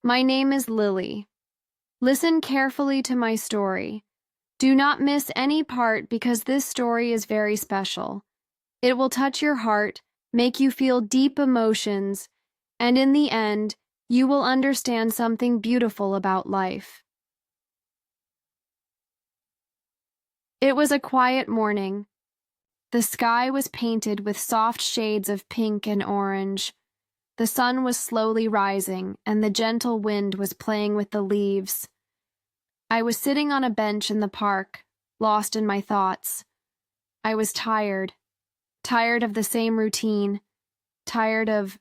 My name is Lily. Listen carefully to my story. Do not miss any part because this story is very special. It will touch your heart, make you feel deep emotions, and in the end, you will understand something beautiful about life. It was a quiet morning. The sky was painted with soft shades of pink and orange. The sun was slowly rising, and the gentle wind was playing with the leaves. I was sitting on a bench in the park, lost in my thoughts. I was tired of the same routine, tired of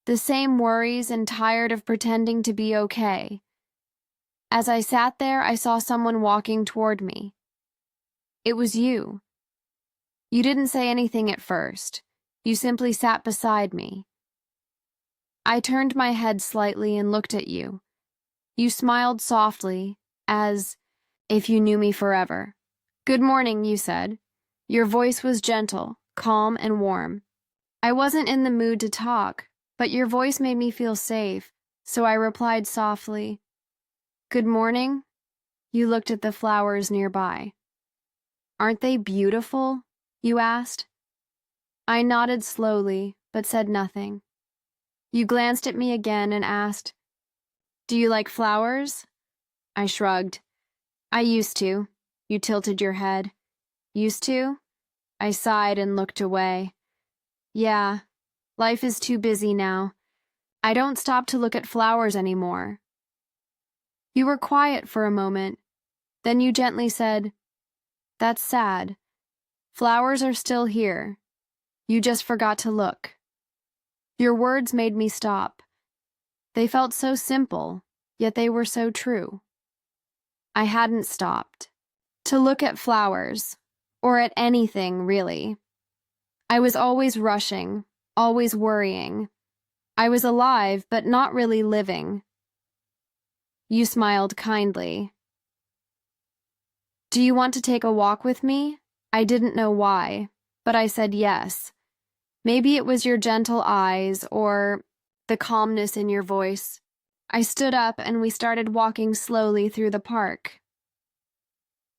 the same worries, and tired of pretending to be okay. As I sat there, I saw someone walking toward me. It was you. You didn't say anything at first. You simply sat beside me. I turned my head slightly and looked at you. You smiled softly, as if you knew me forever. "Good morning," you said. Your voice was gentle, calm, and warm. I wasn't in the mood to talk, but your voice made me feel safe, so I replied softly, "Good morning." You looked at the flowers nearby. "Aren't they beautiful?" you asked. I nodded slowly, but said nothing. You glanced at me again and asked, "Do you like flowers?" I shrugged. "I used to." You tilted your head. "Used to?" I sighed and looked away. "Yeah, life is too busy now. I don't stop to look at flowers anymore." You were quiet for a moment. Then you gently said, "That's sad. Flowers are still here. You just forgot to look." Your words made me stop. They felt so simple, yet they were so true. I hadn't stopped to look at flowers, or at anything, really. I was always rushing, always worrying. I was alive, but not really living. You smiled kindly. "Do you want to take a walk with me?" I didn't know why, but I said yes. Maybe it was your gentle eyes or the calmness in your voice. I stood up and we started walking slowly through the park.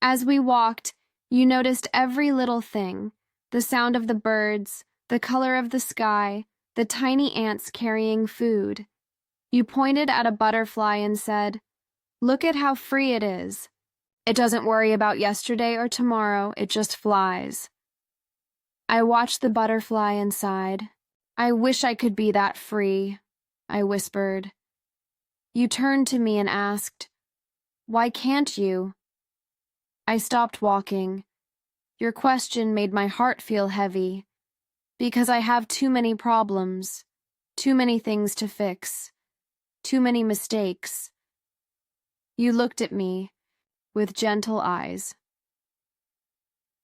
As we walked, you noticed every little thing: the sound of the birds, the color of the sky, the tiny ants carrying food. You pointed at a butterfly and said, "Look at how free it is. It doesn't worry about yesterday or tomorrow, it just flies." I watched the butterfly and sighed. "I wish I could be that free," I whispered. You turned to me and asked, "Why can't you?" I stopped walking. Your question made my heart feel heavy, because I have too many problems, too many things to fix, too many mistakes. You looked at me with gentle eyes.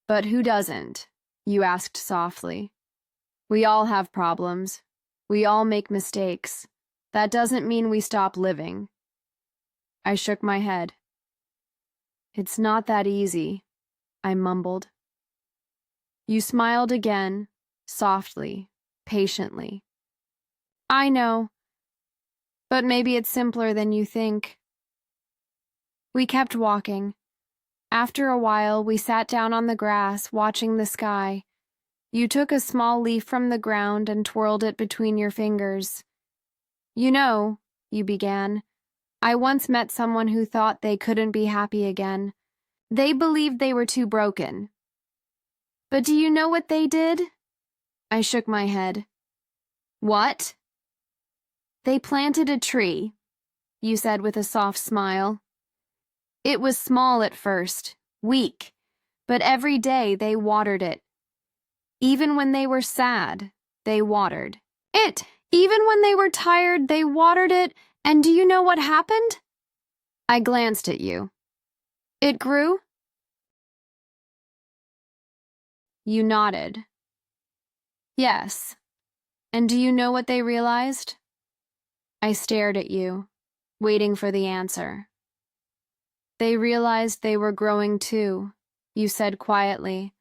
"But who doesn't?" you asked softly. "We all have problems. We all make mistakes. That doesn't mean we stop living." I shook my head. "It's not that easy," I mumbled. You smiled again, softly, patiently. "I know, but maybe it's simpler than you think." We kept walking. After a while, we sat down on the grass, watching the sky. You took a small leaf from the ground and twirled it between your fingers. "You know," you began, "I once met someone who thought they couldn't be happy again. They believed they were too broken. But do you know what they did?" I shook my head. "What?" "They planted a tree," you said with a soft smile. "It was small at first, weak, but every day they watered it. Even when they were sad, they watered it. Even when they were tired, they watered it, and do you know what happened?" I glanced at you. "It grew?" You nodded. "Yes. And do you know what they realized?" I stared at you, waiting for the answer. "They realized they were growing too," you said quietly.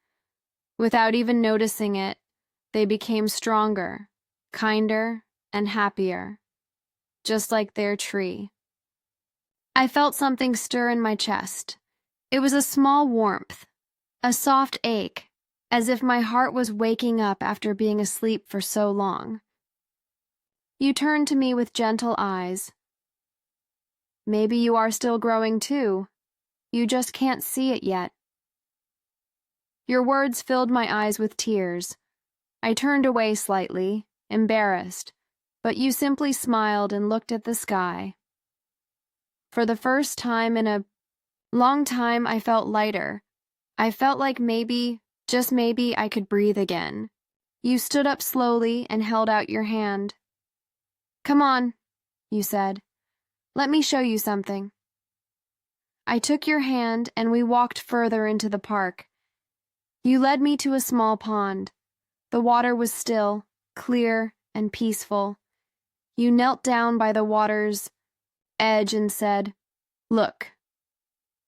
"Without even noticing it, they became stronger, kinder, and happier." just like their tree. I felt something stir in my chest. It was a small warmth, a soft ache, as if my heart was waking up after being asleep for so long. You turned to me with gentle eyes. Maybe you are still growing too. You just can't see it yet. Your words filled my eyes with tears. I turned away slightly, embarrassed, but you simply smiled and looked at the sky. For the first time in a long time, I felt lighter. I felt like maybe, just maybe, I could breathe again. You stood up slowly and held out your hand. "Come on," you said. "Let me show you something." I took your hand and we walked further into the park. You led me to a small pond. The water was still, clear, and peaceful. You knelt down by the water's edge and said, "Look."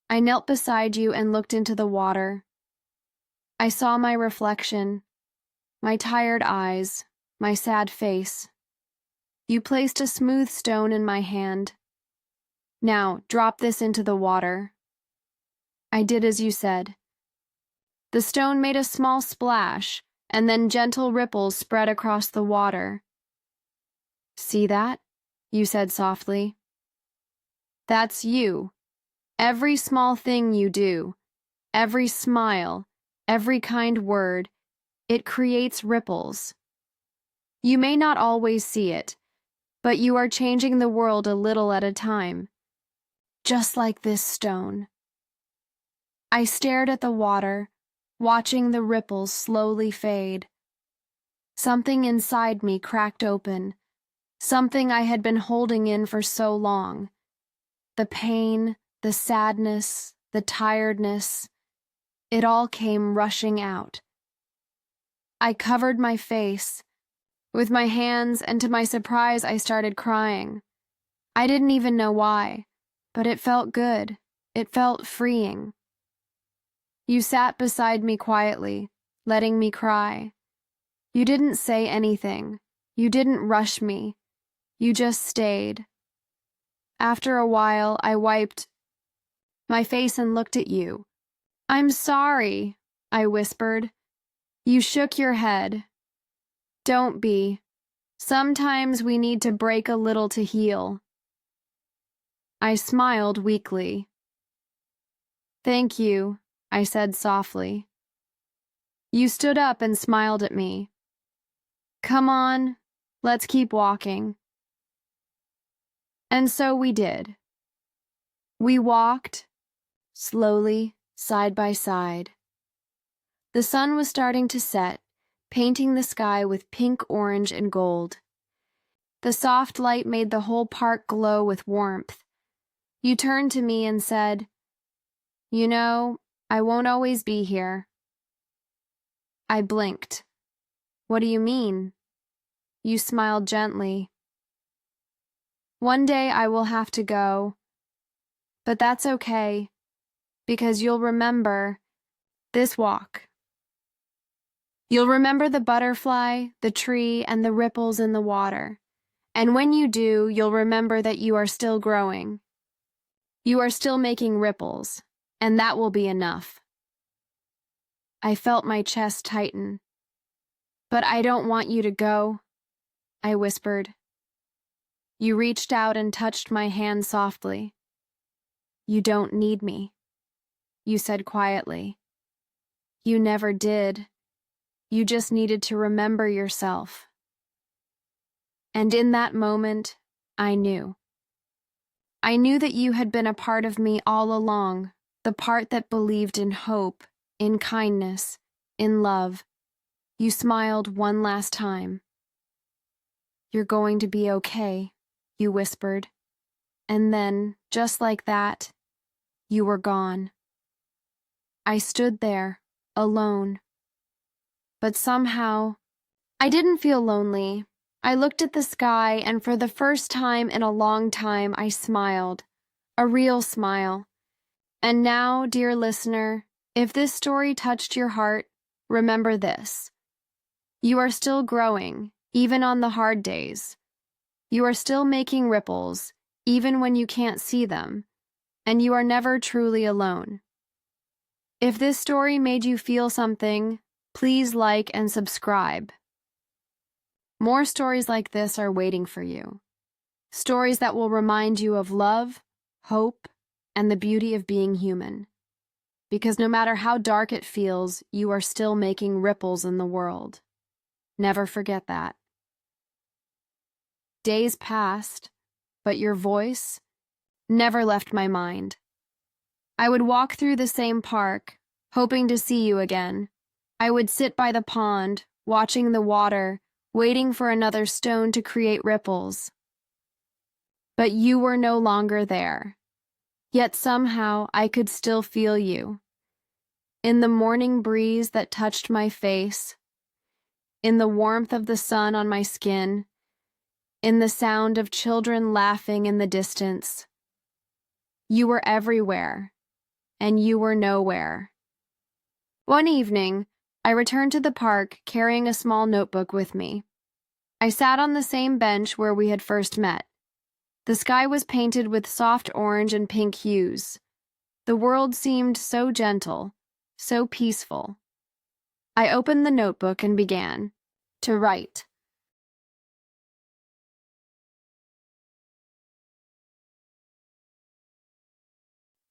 I knelt beside you and looked into the water. I saw my reflection, my tired eyes, my sad face. You placed a smooth stone in my hand. "Now, drop this into the water." I did as you said. The stone made a small splash, and then gentle ripples spread across the water. "See that?" you said softly. "That's you. Every small thing you do, every smile, every kind word, it creates ripples. You may not always see it, but you are changing the world a little at a time, just like this stone." I stared at the water, watching the ripples slowly fade. Something inside me cracked open, something I had been holding in for so long. The pain, the sadness, the tiredness, it all came rushing out. I covered my face with my hands, and to my surprise, I started crying. I didn't even know why, but it felt good. It felt freeing. You sat beside me quietly, letting me cry. You didn't say anything. You didn't rush me. You just stayed. After a while, I wiped my face and looked at you. "I'm sorry," I whispered. You shook your head. "Don't be. Sometimes we need to break a little to heal." I smiled weakly. "Thank you," I said softly. You stood up and smiled at me. "Come on, let's keep walking." And so we did. We walked, slowly, side by side. The sun was starting to set, painting the sky with pink, orange, and gold. The soft light made the whole park glow with warmth. You turned to me and said, "You know, I won't always be here." I blinked. "What do you mean?" You smiled gently. "One day I will have to go, but that's okay, because you'll remember this walk. You'll remember the butterfly, the tree, and the ripples in the water. And when you do, you'll remember that you are still growing. You are still making ripples, and that will be enough." I felt my chest tighten. "But I don't want you to go," I whispered. You reached out and touched my hand softly. "You don't need me," you said quietly. "You never did. You just needed to remember yourself." And in that moment, I knew. I knew that you had been a part of me all along, the part that believed in hope, in kindness, in love. You smiled one last time. "You're going to be okay," you whispered. And then, just like that, you were gone. I stood there, alone. But somehow, I didn't feel lonely. I looked at the sky, and for the first time in a long time, I smiled. A real smile. And now, dear listener, if this story touched your heart, remember this. You are still growing, even on the hard days. You are still making ripples, even when you can't see them, and you are never truly alone. If this story made you feel something, please like and subscribe. More stories like this are waiting for you. Stories that will remind you of love, hope, and the beauty of being human. Because no matter how dark it feels, you are still making ripples in the world. Never forget that. Days passed, but your voice never left my mind. I would walk through the same park, hoping to see you again. I would sit by the pond, watching the water, waiting for another stone to create ripples. But you were no longer there. Yet somehow I could still feel you. In the morning breeze that touched my face, in the warmth of the sun on my skin, in the sound of children laughing in the distance. You were everywhere, and you were nowhere. One evening, I returned to the park carrying a small notebook with me. I sat on the same bench where we had first met. The sky was painted with soft orange and pink hues. The world seemed so gentle, so peaceful. I opened the notebook and began to write.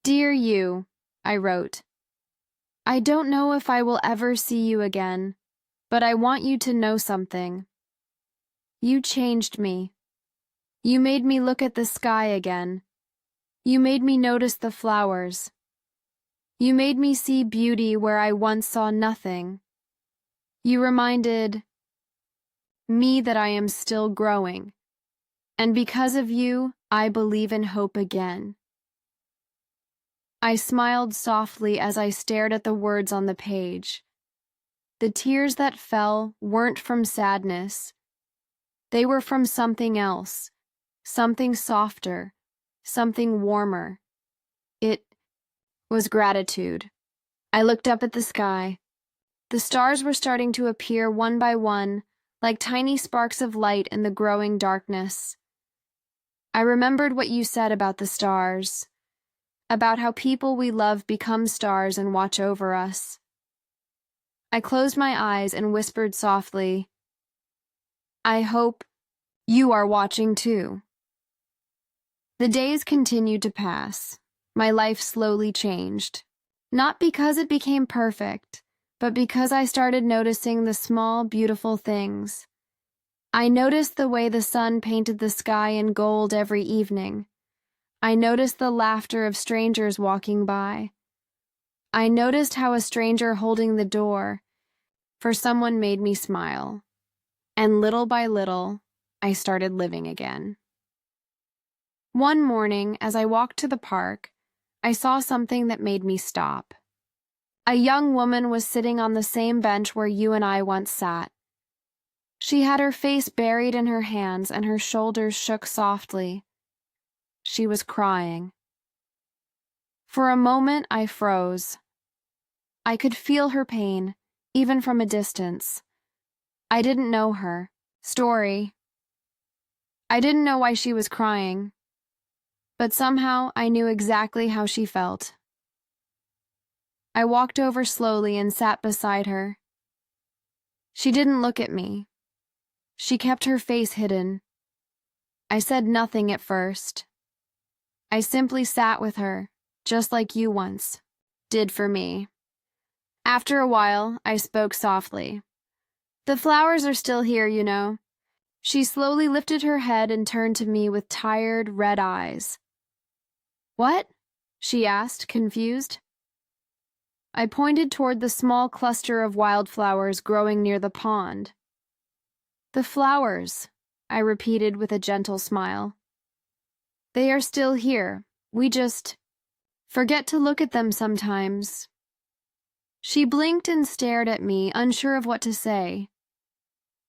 Dear you, I wrote. I don't know if I will ever see you again, but I want you to know something. You changed me. You made me look at the sky again. You made me notice the flowers. You made me see beauty where I once saw nothing. You reminded me that I am still growing, and because of you, I believe in hope again. I smiled softly as I stared at the words on the page. The tears that fell weren't from sadness. They were from something else, something softer, something warmer. It was gratitude. I looked up at the sky. The stars were starting to appear one by one, like tiny sparks of light in the growing darkness. I remembered what you said about the stars, about how people we love become stars and watch over us. I closed my eyes and whispered softly, I hope you are watching too. The days continued to pass. My life slowly changed. Not because it became perfect, but because I started noticing the small, beautiful things. I noticed the way the sun painted the sky in gold every evening. I noticed the laughter of strangers walking by. I noticed how a stranger holding the door for someone made me smile. And little by little, I started living again. One morning, as I walked to the park, I saw something that made me stop. A young woman was sitting on the same bench where you and I once sat. She had her face buried in her hands and her shoulders shook softly. She was crying. For a moment, I froze. I could feel her pain, even from a distance. I didn't know her story. I didn't know why she was crying, but somehow I knew exactly how she felt. I walked over slowly and sat beside her. She didn't look at me. She kept her face hidden. I said nothing at first. I simply sat with her, just like you once did for me. After a while, I spoke softly. The flowers are still here, you know. She slowly lifted her head and turned to me with tired, red eyes. What? She asked, confused. I pointed toward the small cluster of wildflowers growing near the pond. The flowers, I repeated with a gentle smile. They are still here. We just forget to look at them sometimes. She blinked and stared at me, unsure of what to say.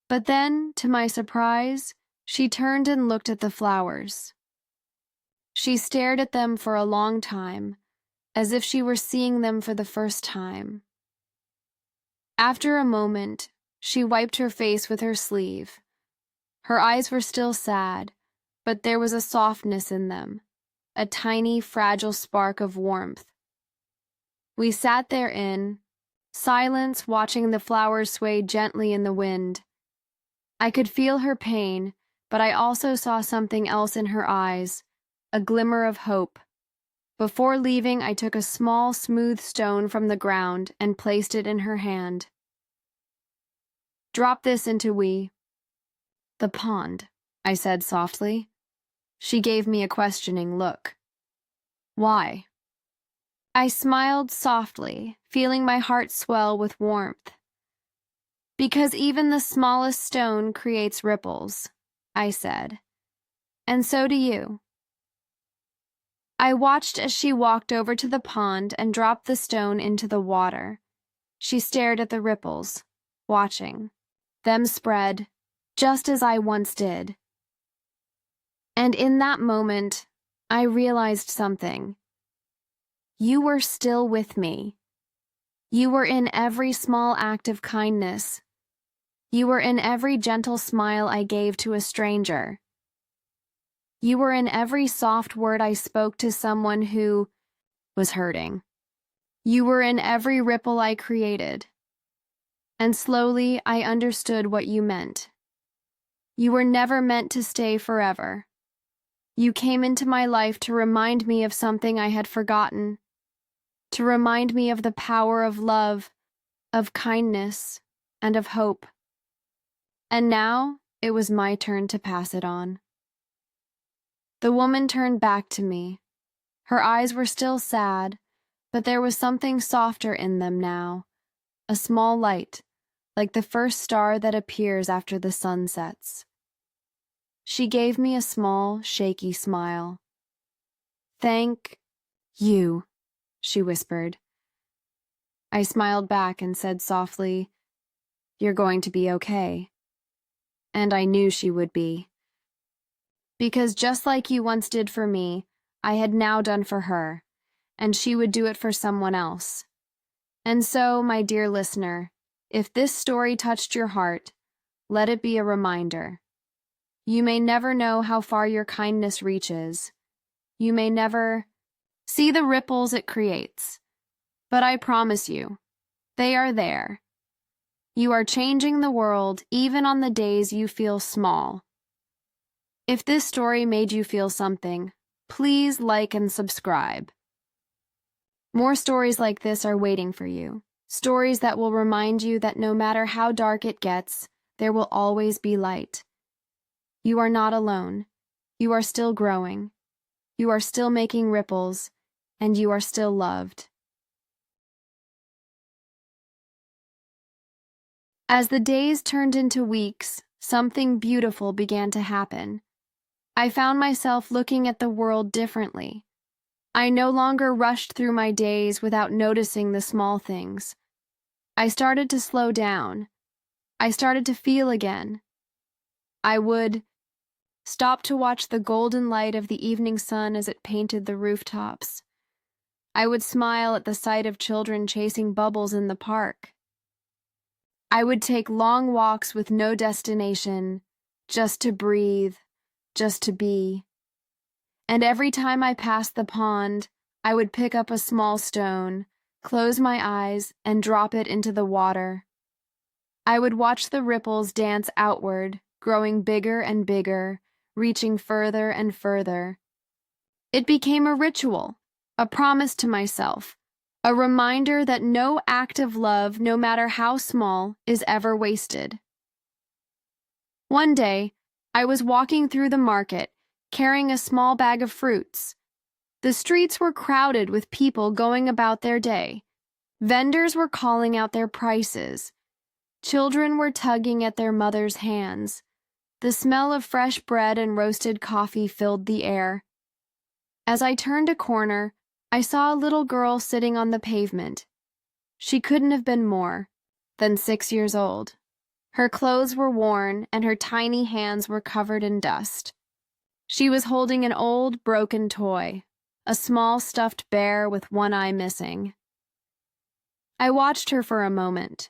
But then, to my surprise, she turned and looked at the flowers. She stared at them for a long time, as if she were seeing them for the first time. After a moment, she wiped her face with her sleeve. Her eyes were still sad, but there was a softness in them, a tiny, fragile spark of warmth. We sat there in silence, watching the flowers sway gently in the wind. I could feel her pain, but I also saw something else in her eyes, a glimmer of hope. Before leaving, I took a small, smooth stone from the ground and placed it in her hand. "Drop this into the pond," I said softly. She gave me a questioning look. "Why?" I smiled softly, feeling my heart swell with warmth. "Because even the smallest stone creates ripples," I said. "And so do you." I watched as she walked over to the pond and dropped the stone into the water. She stared at the ripples, watching them spread, just as I once did. And in that moment, I realized something. You were still with me. You were in every small act of kindness. You were in every gentle smile I gave to a stranger. You were in every soft word I spoke to someone who was hurting. You were in every ripple I created. And slowly, I understood what you meant. You were never meant to stay forever. You came into my life to remind me of something I had forgotten, to remind me of the power of love, of kindness, and of hope. And now, it was my turn to pass it on. The woman turned back to me. Her eyes were still sad, but there was something softer in them now, a small light, like the first star that appears after the sun sets. She gave me a small, shaky smile. "Thank you," she whispered. I smiled back and said softly, "You're going to be okay." And I knew she would be. Because just like you once did for me, I had now done for her, and she would do it for someone else. And so, my dear listener, if this story touched your heart, let it be a reminder. You may never know how far your kindness reaches. You may never see the ripples it creates. But I promise you, they are there. You are changing the world even on the days you feel small. If this story made you feel something, please like and subscribe. More stories like this are waiting for you. Stories that will remind you that no matter how dark it gets, there will always be light. You are not alone. You are still growing. You are still making ripples, and you are still loved. As the days turned into weeks, something beautiful began to happen. I found myself looking at the world differently. I no longer rushed through my days without noticing the small things. I started to slow down. I started to feel again. I would stop to watch the golden light of the evening sun as it painted the rooftops. I would smile at the sight of children chasing bubbles in the park. I would take long walks with no destination, just to breathe, just to be. And every time I passed the pond, I would pick up a small stone, close my eyes, and drop it into the water. I would watch the ripples dance outward, growing bigger and bigger, reaching further and further. It became a ritual, a promise to myself, a reminder that no act of love, no matter how small, is ever wasted. One day, I was walking through the market, carrying a small bag of fruits. The streets were crowded with people going about their day. Vendors were calling out their prices. Children were tugging at their mothers' hands. The smell of fresh bread and roasted coffee filled the air. As I turned a corner, I saw a little girl sitting on the pavement. She couldn't have been more than 6 years old. Her clothes were worn, and her tiny hands were covered in dust. She was holding an old, broken toy, a small stuffed bear with one eye missing. I watched her for a moment.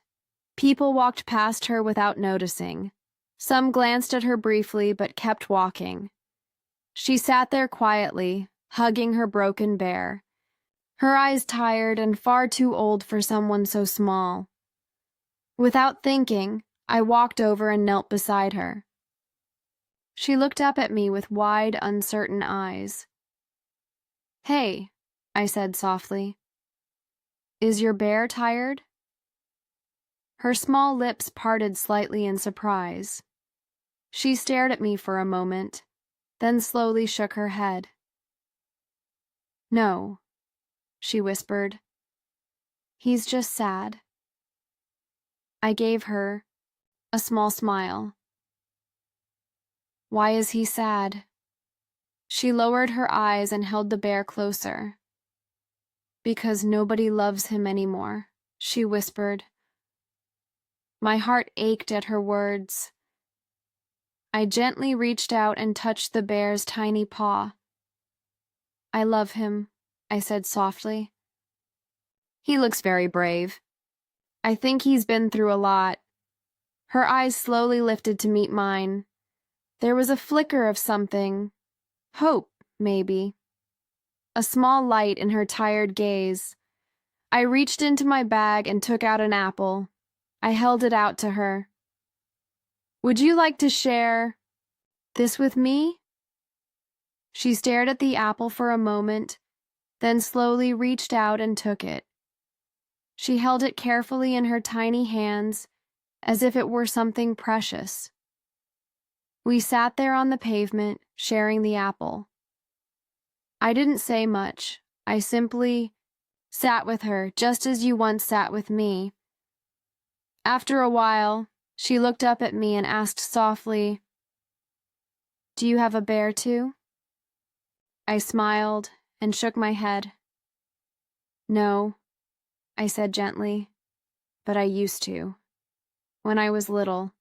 People walked past her without noticing. Some glanced at her briefly but kept walking. She sat there quietly, hugging her broken bear, her eyes tired and far too old for someone so small. Without thinking, I walked over and knelt beside her. She looked up at me with wide, uncertain eyes. "Hey," I said softly. "Is your bear tired?" Her small lips parted slightly in surprise. She stared at me for a moment, then slowly shook her head. "No," she whispered. "He's just sad." I gave her a small smile. "Why is he sad?" She lowered her eyes and held the bear closer. "Because nobody loves him anymore," she whispered. My heart ached at her words. I gently reached out and touched the bear's tiny paw. "I love him," I said softly. "He looks very brave. I think he's been through a lot." Her eyes slowly lifted to meet mine. There was a flicker of something. Hope, maybe. A small light in her tired gaze. I reached into my bag and took out an apple. I held it out to her. "Would you like to share this with me?" She stared at the apple for a moment, then slowly reached out and took it. She held it carefully in her tiny hands, as if it were something precious. We sat there on the pavement, sharing the apple. I didn't say much. I simply sat with her, just as you once sat with me. After a while, she looked up at me and asked softly, "Do you have a bear too?" I smiled and shook my head. "No," I said gently, "but I used to. When I was little."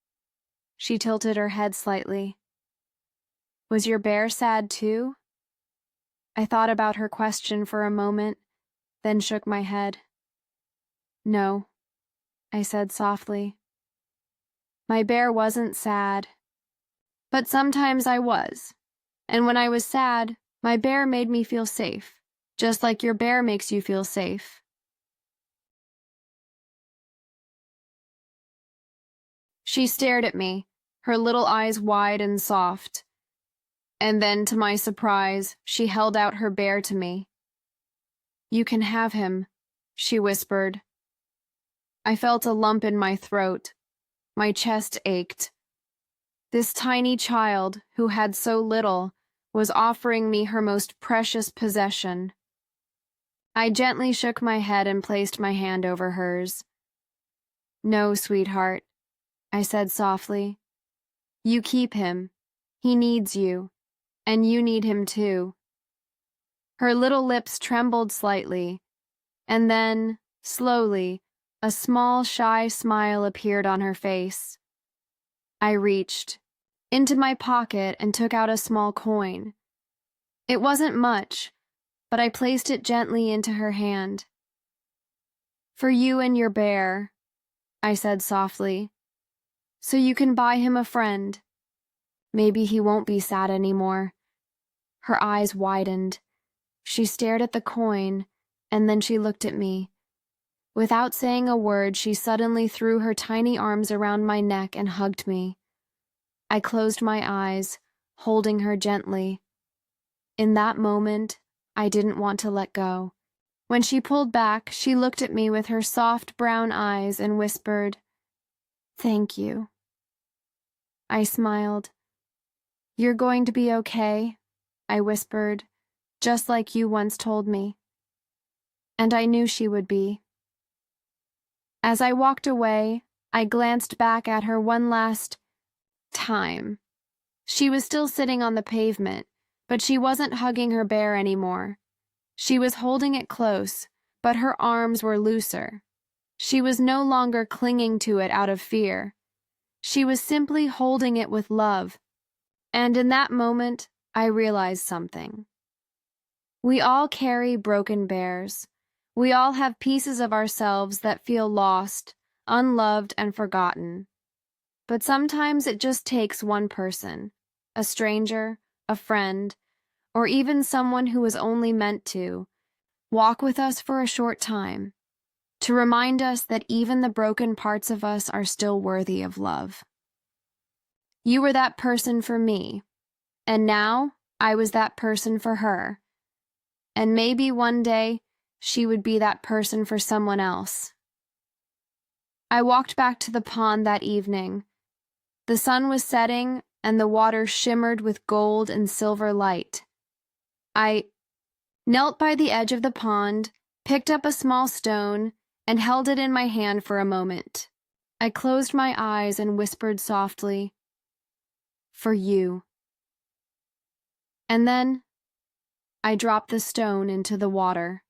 She tilted her head slightly. "Was your bear sad too?" I thought about her question for a moment, then shook my head. "No," I said softly. "My bear wasn't sad. But sometimes I was. And when I was sad, my bear made me feel safe, just like your bear makes you feel safe." She stared at me, her little eyes wide and soft. And then, to my surprise, she held out her bear to me. "You can have him," she whispered. I felt a lump in my throat. My chest ached. This tiny child, who had so little, was offering me her most precious possession. I gently shook my head and placed my hand over hers. "No, sweetheart," I said softly. "You keep him. He needs you, and you need him too." Her little lips trembled slightly, and then, slowly, a small, shy smile appeared on her face. I reached into my pocket and took out a small coin. It wasn't much, but I placed it gently into her hand. "For you and your bear," I said softly, "so you can buy him a friend. Maybe he won't be sad anymore." Her eyes widened. She stared at the coin, and then she looked at me. Without saying a word, she suddenly threw her tiny arms around my neck and hugged me. I closed my eyes, holding her gently. In that moment, I didn't want to let go. When she pulled back, she looked at me with her soft brown eyes and whispered, "Thank you." I smiled. "You're going to be okay," I whispered, "just like you once told me." And I knew she would be. As I walked away, I glanced back at her one last time. She was still sitting on the pavement, but she wasn't hugging her bear anymore. She was holding it close, but her arms were looser. She was no longer clinging to it out of fear. She was simply holding it with love. And in that moment, I realized something. We all carry broken bears. We all have pieces of ourselves that feel lost, unloved, and forgotten. But sometimes it just takes one person, a stranger, a friend, or even someone who was only meant to, walk with us for a short time, to remind us that even the broken parts of us are still worthy of love. You were that person for me, and now I was that person for her. And maybe one day she would be that person for someone else. I walked back to the pond that evening. The sun was setting, and the water shimmered with gold and silver light. I knelt by the edge of the pond, picked up a small stone, and held it in my hand for a moment. I closed my eyes and whispered softly, "For you." And then I dropped the stone into the water.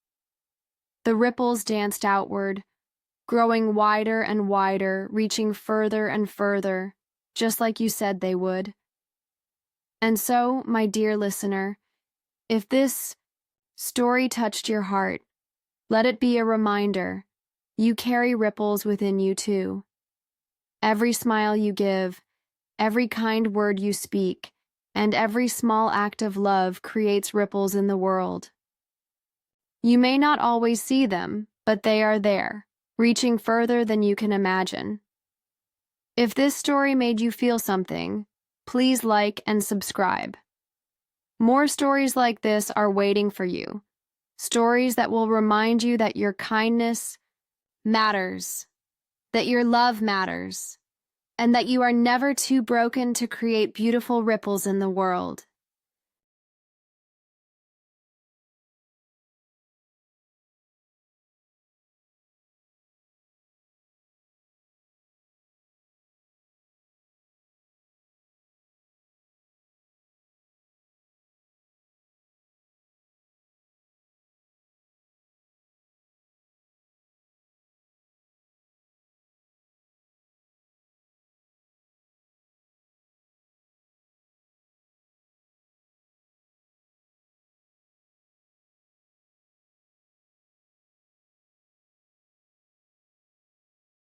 The ripples danced outward, growing wider and wider, reaching further and further, just like you said they would. And so, my dear listener, if this story touched your heart, let it be a reminder you carry ripples within you too. Every smile you give, every kind word you speak, and every small act of love creates ripples in the world. You may not always see them, but they are there, reaching further than you can imagine. If this story made you feel something, please like and subscribe. More stories like this are waiting for you. Stories that will remind you that your kindness matters, that your love matters, and that you are never too broken to create beautiful ripples in the world.